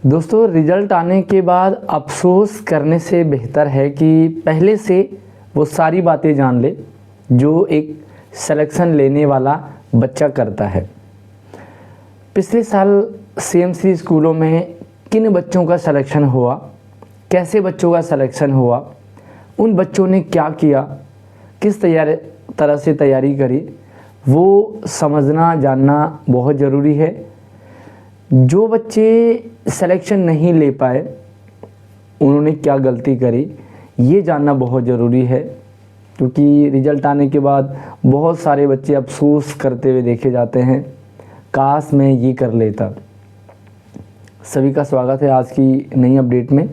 दोस्तों, रिज़ल्ट आने के बाद अफ़सोस करने से बेहतर है कि पहले से वो सारी बातें जान ले जो एक सिलेक्शन लेने वाला बच्चा करता है। पिछले साल सीएमसी स्कूलों में किन बच्चों का सिलेक्शन हुआ, कैसे बच्चों का सिलेक्शन हुआ, उन बच्चों ने क्या किया, किस तरह से तैयारी करी, वो समझना जानना बहुत ज़रूरी है। जो बच्चे सिलेक्शन नहीं ले पाए उन्होंने क्या गलती करी, ये जानना बहुत ज़रूरी है, क्योंकि रिज़ल्ट आने के बाद बहुत सारे बच्चे अफसोस करते हुए देखे जाते हैं, काश मैं ये कर लेता। सभी का स्वागत है आज की नई अपडेट में।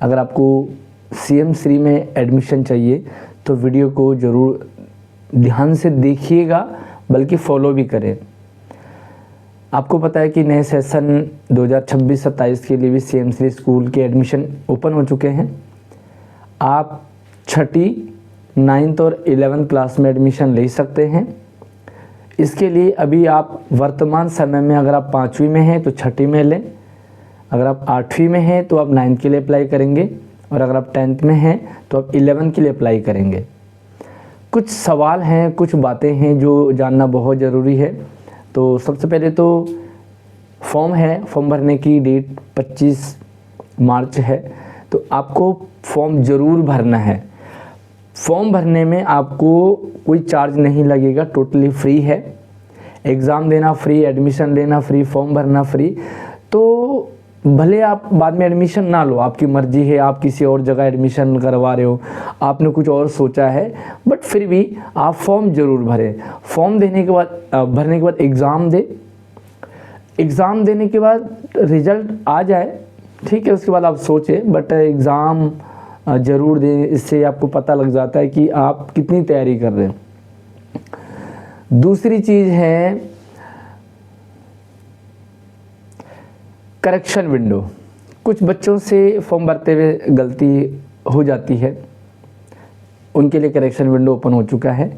अगर आपको CM3 में एडमिशन चाहिए तो वीडियो को ज़रूर ध्यान से देखिएगा, बल्कि फॉलो भी करें। आपको पता है कि नए सेशन 2026-27 के लिए भी CM3 स्कूल के एडमिशन ओपन हो चुके हैं। आप छठी, 9th और 11th क्लास में एडमिशन ले सकते हैं। इसके लिए अभी आप वर्तमान समय में अगर आप 5वीं में हैं तो छठी में लें, अगर आप 8वीं में हैं तो आप 9th के लिए अप्लाई करेंगे, और अगर आप 10th में हैं तो आप 11th के लिए अप्लाई करेंगे। कुछ सवाल हैं, कुछ बातें हैं जो जानना बहुत ज़रूरी है। तो सबसे पहले तो फॉर्म है, फॉर्म भरने की डेट 25 मार्च है, तो आपको फॉर्म ज़रूर भरना है। फॉर्म भरने में आपको कोई चार्ज नहीं लगेगा, टोटली फ्री है। एग्ज़ाम देना फ्री, एडमिशन लेना फ्री, फॉर्म भरना फ्री। तो भले आप बाद में एडमिशन ना लो, आपकी मर्ज़ी है, आप किसी और जगह एडमिशन करवा रहे हो, आपने कुछ और सोचा है, बट फिर भी आप फॉर्म ज़रूर भरें। फॉर्म देने के बाद भरने के बाद एग्ज़ाम दे, एग्ज़ाम देने के बाद रिज़ल्ट आ जाए, ठीक है, उसके बाद आप सोचें, बट एग्ज़ाम ज़रूर दें। इससे आपको पता लग जाता है कि आप कितनी तैयारी कर रहे हैं। दूसरी चीज़ है करेक्शन विंडो। कुछ बच्चों से फॉर्म भरते हुए गलती हो जाती है, उनके लिए करेक्शन विंडो ओपन हो चुका है।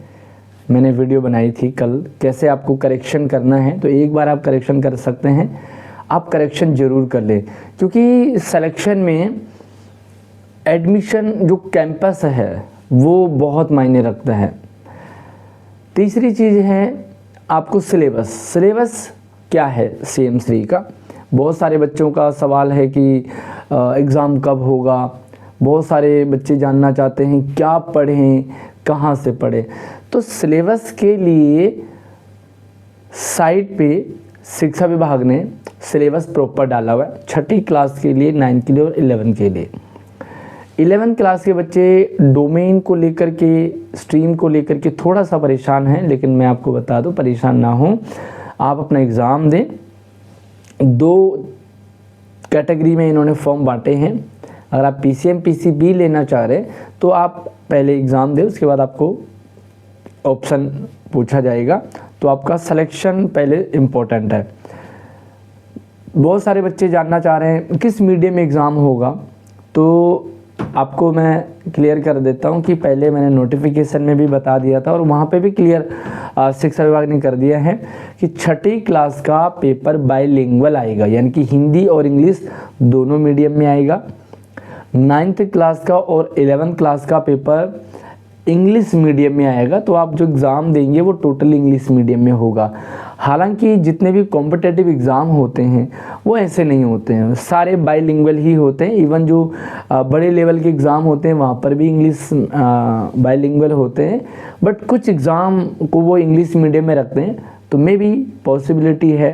मैंने वीडियो बनाई थी कल, कैसे आपको करेक्शन करना है, तो एक बार आप करेक्शन कर सकते हैं। आप करेक्शन ज़रूर कर लें, क्योंकि सिलेक्शन में एडमिशन जो कैंपस है वो बहुत मायने रखता है। तीसरी चीज़ है आपको सिलेबस क्या है CM3 का। बहुत सारे बच्चों का सवाल है कि एग्ज़ाम कब होगा। बहुत सारे बच्चे जानना चाहते हैं क्या पढ़ें, कहाँ से पढ़ें। तो सिलेबस के लिए साइट पे शिक्षा विभाग ने सिलेबस प्रॉपर डाला हुआ है, छठी क्लास के लिए, 9th के लिए और 11th के लिए। 11th क्लास के बच्चे डोमेन को लेकर के, स्ट्रीम को लेकर के थोड़ा सा परेशान हैं, लेकिन मैं आपको बता दूं, परेशान ना हो, आप अपना एग्ज़ाम दें। 2 कैटेगरी में इन्होंने फॉर्म बांटे हैं। अगर आप PCM PCB लेना चाह रहे हैं तो आप पहले एग्ज़ाम दें, उसके बाद आपको ऑप्शन पूछा जाएगा, तो आपका सिलेक्शन पहले इम्पोर्टेंट है। बहुत सारे बच्चे जानना चाह रहे हैं किस मीडियम में एग्ज़ाम होगा, तो आपको मैं क्लियर कर देता हूं कि पहले मैंने नोटिफिकेशन में भी बता दिया था और वहां पे भी क्लियर शिक्षा विभाग ने कर दिया है कि छठी क्लास का पेपर बाइलिंगुअल आएगा, यानी कि हिंदी और इंग्लिश दोनों मीडियम में आएगा। 9th क्लास का और 11th क्लास का पेपर इंग्लिश मीडियम में आएगा, तो आप जो एग्ज़ाम देंगे वो टोटल इंग्लिश मीडियम में होगा। हालांकि जितने भी कॉम्पिटिटिव एग्ज़ाम होते हैं वो ऐसे नहीं होते हैं, सारे बाइलिंगुअल ही होते हैं। इवन जो बड़े लेवल के एग्ज़ाम होते हैं वहाँ पर भी इंग्लिश बाइलिंगुअल होते हैं, बट कुछ एग्ज़ाम को वो इंग्लिश मीडियम में रखते हैं। तो मे भी पॉसिबिलिटी है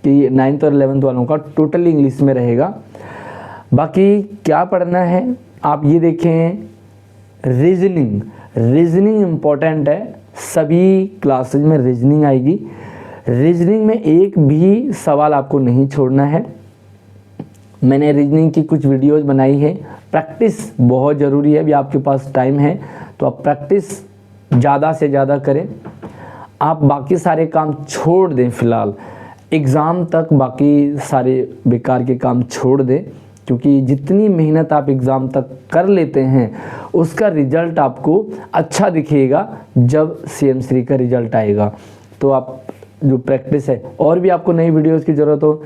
कि 9th और 11th वालों का टोटल इंग्लिश में रहेगा। बाकी क्या पढ़ना है आप ये देखें। रीजनिंग इम्पॉर्टेंट है, सभी क्लासेज में रीजनिंग आएगी। रीजनिंग में एक भी सवाल आपको नहीं छोड़ना है। मैंने रीजनिंग की कुछ वीडियोस बनाई है। प्रैक्टिस बहुत ज़रूरी है, अभी आपके पास टाइम है तो आप प्रैक्टिस ज़्यादा से ज़्यादा करें। आप बाकी सारे काम छोड़ दें, फ़िलहाल एग्ज़ाम तक बाकी सारे बेकार के काम छोड़ दें, क्योंकि जितनी मेहनत आप एग्ज़ाम तक कर लेते हैं उसका रिज़ल्ट आपको अच्छा दिखेगा जब CM3 का रिज़ल्ट आएगा। तो आप जो प्रैक्टिस है। और भी आपको नई वीडियोस की ज़रूरत हो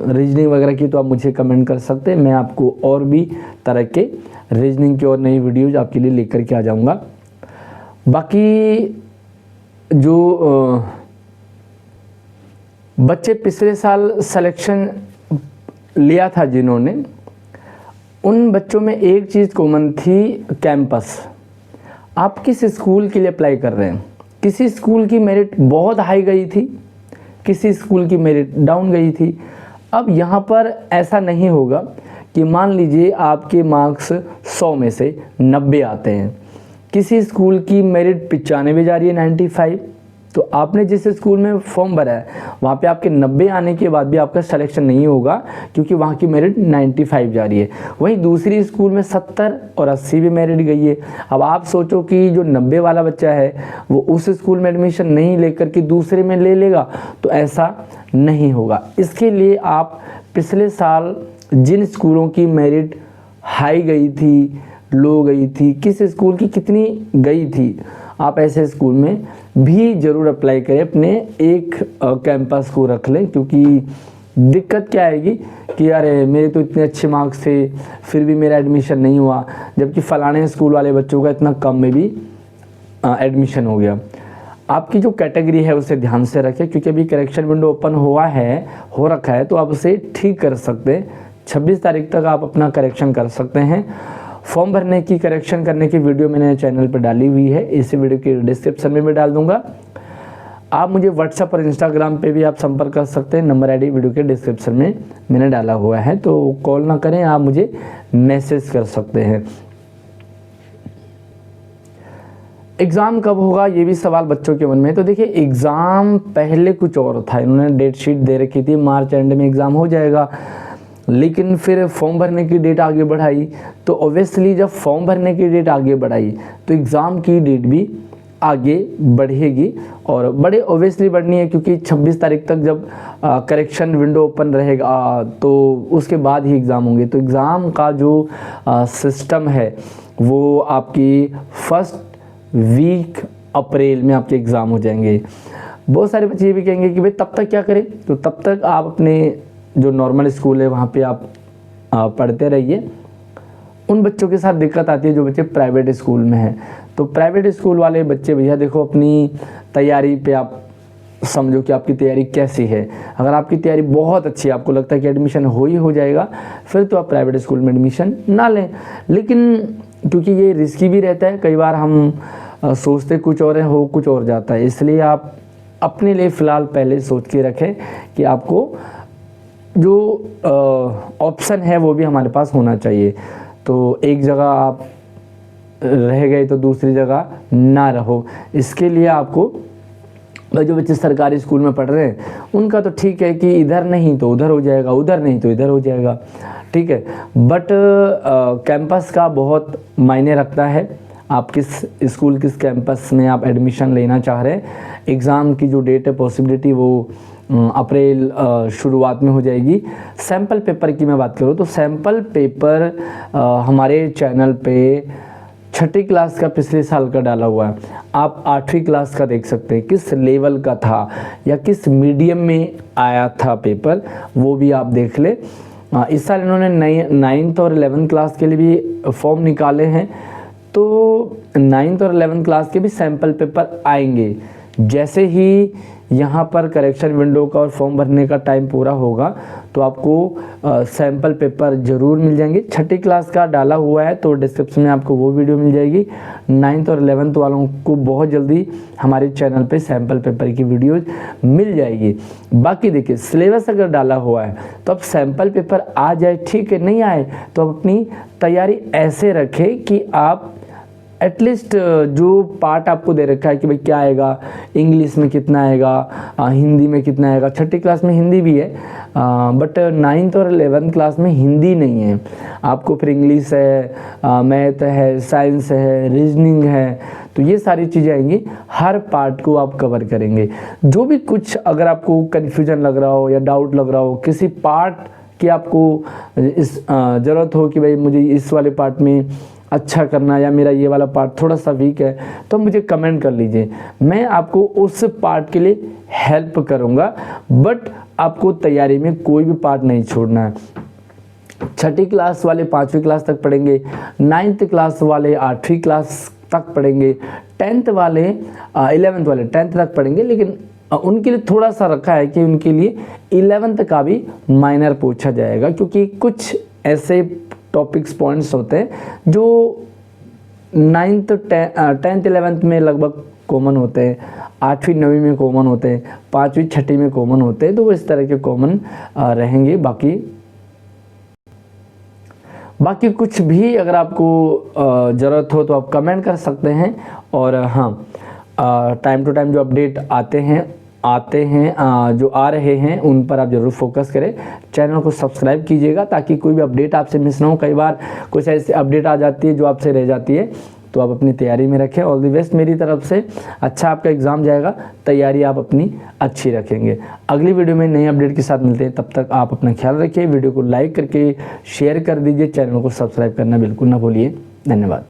रीजनिंग वगैरह की, तो आप मुझे कमेंट कर सकते हैं, मैं आपको और भी तरह के रीजनिंग की और नई वीडियोज आपके लिए लेकर के आ जाऊंगा। बाकी जो बच्चे पिछले साल सिलेक्शन लिया था जिन्होंने, उन बच्चों में एक चीज़ कॉमन थी, कैंपस। आप किस स्कूल के लिए अप्लाई कर रहे हैं? किसी स्कूल की मेरिट बहुत हाई गई थी, किसी स्कूल की मेरिट डाउन गई थी। अब यहाँ पर ऐसा नहीं होगा कि मान लीजिए आपके मार्क्स 100 में से 90 आते हैं, किसी स्कूल की मेरिट 95 जा रही है, 95, तो आपने जिस स्कूल में फॉर्म भरा है वहाँ पे आपके 90 आने के बाद भी आपका सिलेक्शन नहीं होगा, क्योंकि वहाँ की मेरिट 95 जा रही है। वहीं दूसरी स्कूल में 70 और 80 भी मेरिट गई है। अब आप सोचो कि जो 90 वाला बच्चा है वो उस स्कूल में एडमिशन नहीं लेकर के दूसरे में ले लेगा, तो ऐसा नहीं होगा। इसके लिए आप पिछले साल जिन स्कूलों की मेरिट हाई गई थी, लो गई थी, किस स्कूल की कितनी गई थी, आप ऐसे स्कूल में भी ज़रूर अप्लाई करें, अपने एक कैंपस को रख लें। क्योंकि दिक्कत क्या आएगी कि अरे मेरे तो इतने अच्छे मार्क्स थे फिर भी मेरा एडमिशन नहीं हुआ, जबकि फलाने स्कूल वाले बच्चों का इतना कम में भी एडमिशन हो गया। आपकी जो कैटेगरी है उसे ध्यान से रखें, क्योंकि अभी करेक्शन विंडो ओपन हो रखा है, तो आप उसे ठीक कर सकते हैं। 26 तारीख तक आप अपना करेक्शन कर सकते हैं। फॉर्म भरने की करेक्शन करने की वीडियो मैंने चैनल पर डाली हुई है, इस वीडियो के डिस्क्रिप्शन में भी डाल दूंगा। आप मुझे व्हाट्सएप और इंस्टाग्राम पे भी आप संपर्क कर सकते हैं, नंबर आईडी वीडियो के डिस्क्रिप्शन में मैंने डाला हुआ है, तो कॉल ना करें, आप मुझे मैसेज कर सकते हैं। एग्ज़ाम कब होगा, ये भी सवाल बच्चों के मन में। तो देखिए, एग्ज़ाम पहले कुछ और था, इन्होंने डेट शीट दे रखी थी, मार्च एंड में एग्ज़ाम हो जाएगा, लेकिन फिर फॉर्म भरने की डेट आगे बढ़ाई। तो ऑब्वियसली जब फॉर्म भरने की डेट आगे बढ़ाई तो एग्ज़ाम की डेट भी आगे बढ़ेगी, और बड़े ऑब्वियसली बढ़नी है, क्योंकि 26 तारीख तक जब करेक्शन विंडो ओपन रहेगा तो उसके बाद ही एग्ज़ाम होंगे। तो एग्ज़ाम का जो सिस्टम है वो आपकी फर्स्ट वीक अप्रैल में आपके एग्ज़ाम हो जाएंगे। बहुत सारे बच्चे ये भी कहेंगे कि भाई तब तक क्या करें, तो तब तक आप अपने जो नॉर्मल स्कूल है वहाँ पे आप पढ़ते रहिए। उन बच्चों के साथ दिक्कत आती है जो बच्चे प्राइवेट स्कूल में हैं। तो प्राइवेट स्कूल वाले बच्चे भैया देखो, अपनी तैयारी पे आप समझो कि आपकी तैयारी कैसी है। अगर आपकी तैयारी बहुत अच्छी है, आपको लगता है कि एडमिशन हो जाएगा, फिर तो आप प्राइवेट स्कूल में एडमिशन ना लें। लेकिन क्योंकि ये रिस्की भी रहता है, कई बार हम सोचते कुछ और है, हो कुछ और जाता है, इसलिए आप अपने लिए फ़िलहाल पहले सोच के रखें कि आपको जो ऑप्शन है वो भी हमारे पास होना चाहिए। तो एक जगह आप रह गए तो दूसरी जगह ना रहो। इसके लिए आपको, जो बच्चे सरकारी स्कूल में पढ़ रहे हैं उनका तो ठीक है कि इधर नहीं तो उधर हो जाएगा, उधर नहीं तो इधर हो जाएगा, ठीक है। बट कैंपस का बहुत मायने रखता है, आप किस स्कूल किस कैंपस में आप एडमिशन लेना चाह रहे हैं। एग्ज़ाम की जो डेट है पॉसिबिलिटी वो अप्रैल शुरुआत में हो जाएगी। सैम्पल पेपर की मैं बात करूँ तो सैम्पल पेपर हमारे चैनल पे 6ठी क्लास का पिछले साल का डाला हुआ है। आप 8वीं क्लास का देख सकते हैं, किस लेवल का था या किस मीडियम में आया था पेपर, वो भी आप देख ले। इस साल इन्होंने 9th और 11th क्लास के लिए भी फॉर्म निकाले हैं, तो 9th और 11th क्लास के भी सैम्पल पेपर आएंगे। जैसे ही यहाँ पर करेक्शन विंडो का और फॉर्म भरने का टाइम पूरा होगा तो आपको सैम्पल पेपर ज़रूर मिल जाएंगे। 6ठी क्लास का डाला हुआ है तो डिस्क्रिप्शन में आपको वो वीडियो मिल जाएगी। 9th और 11th वालों को बहुत जल्दी हमारे चैनल पे सैम्पल पेपर की वीडियोज मिल जाएगी। बाकी देखिए, सिलेबस अगर डाला हुआ है तो अब सैम्पल पेपर आ जाए ठीक है, नहीं आए तो आप अपनी तैयारी ऐसे रखें कि आप एटलीस्ट जो पार्ट आपको दे रखा है कि भाई क्या आएगा, इंग्लिश में कितना आएगा, हिंदी में कितना आएगा। 6ठी क्लास में हिंदी भी है, बट 9th और 11th क्लास में हिंदी नहीं है। आपको फिर इंग्लिश है, मैथ है, साइंस है, रीजनिंग है, तो ये सारी चीज़ें आएंगी। हर पार्ट को आप कवर करेंगे। जो भी कुछ अगर आपको कन्फ्यूजन लग रहा हो या डाउट लग रहा हो किसी पार्ट की, आपको इस ज़रूरत हो कि भाई मुझे इस वाले पार्ट में अच्छा करना या मेरा ये वाला पार्ट थोड़ा सा वीक है तो मुझे कमेंट कर लीजिए, मैं आपको उस पार्ट के लिए हेल्प करूँगा। बट आपको तैयारी में कोई भी पार्ट नहीं छोड़ना है। 6ठी क्लास वाले 5वीं क्लास तक पढ़ेंगे, 9th क्लास वाले 8वीं क्लास तक पढ़ेंगे, 10th वाले 11th वाले 10th तक पढ़ेंगे। लेकिन उनके लिए थोड़ा सा रखा है कि उनके लिए 11th का भी माइनर पूछा जाएगा, क्योंकि कुछ ऐसे टॉपिक्स पॉइंट्स होते हैं जो 9th 10th 11th में लगभग कॉमन होते हैं, 8वीं 9वीं में कॉमन होते हैं, 5वीं 6ठी में कॉमन होते हैं। तो वो इस तरह के कॉमन रहेंगे। बाकी कुछ भी अगर आपको ज़रूरत हो तो आप कमेंट कर सकते हैं। और हाँ, टाइम टू टाइम जो अपडेट आते हैं जो आ रहे हैं उन पर आप ज़रूर फोकस करें। चैनल को सब्सक्राइब कीजिएगा ताकि कोई भी अपडेट आपसे मिस ना हो। कई बार कुछ ऐसी अपडेट आ जाती है जो आपसे रह जाती है, तो आप अपनी तैयारी में रखें। ऑल द बेस्ट मेरी तरफ से। अच्छा आपका एग्ज़ाम जाएगा, तैयारी आप अपनी अच्छी रखेंगे। अगली वीडियो में नई अपडेट के साथ मिलते हैं, तब तक आप अपना ख्याल रखिए। वीडियो को लाइक करके शेयर कर दीजिए, चैनल को सब्सक्राइब करना बिल्कुल ना भूलिए। धन्यवाद।